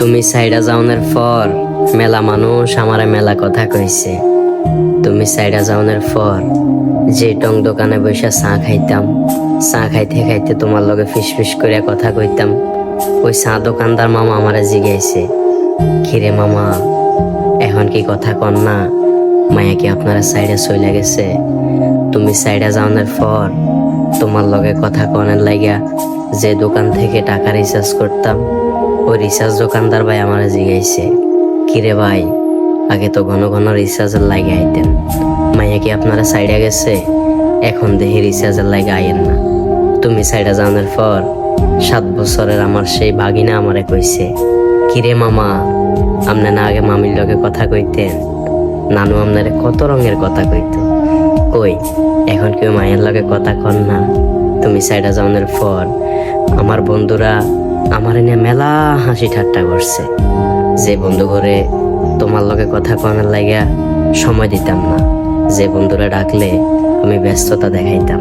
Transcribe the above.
তুমি সাইডা যাওনের পর মেলা মানুষ আমারে মেলা কথা কইছে। তুমি সাইডা যাওনের পর যে টং দোকানে বসে চা খাইতাম, চা খাইতে খাইতে তোমার লগে ফিস করে কথা কইতাম, ওই চা দোকানদার মামা আমারে জিগাইছে, কিরে মামা এখন কি কথা কন না, মায়া কি আপনারা সাইডে চলে গেছে? তুমি সাইডা যাওনের পর তোমার লগে কথা কনের লাগিয়া যে দোকান থেকে টাকা রিচার্জ করতাম, ওই রিচার্জ দোকানদার ভাই আমার জিগাইছে, কিরে ভাই আগে তো ঘন ঘন রিচার্জের লাগে আইতেন, মাইয়া কি আপনারা সাইডে গেছে? এখন দেখি রিচার্জের লাগে আইয়েন না। তুমি সাইডে যাওয়ার পর 7 বছরের আমার সেই ভাগিনা আমারে কইছে, কিরে মামা আপনি না আগে মামির লগে কথা কইতেন? নানু আপনারে কত রঙের কথা কইত, কই এখন কেউ মায়ের লগে কথা কন না? তুমি সাইডে যাওয়ার পর আমার বন্ধুরা আমার নিয়ে মেলা হাসি ঠাট্টা করছে, যে বন্ধু ঘরে তোমার লগে কথা কনের লাগিয়া সময় দিতাম না, যে বন্ধুরা ডাকলে আমি ব্যস্ততা দেখাইতাম।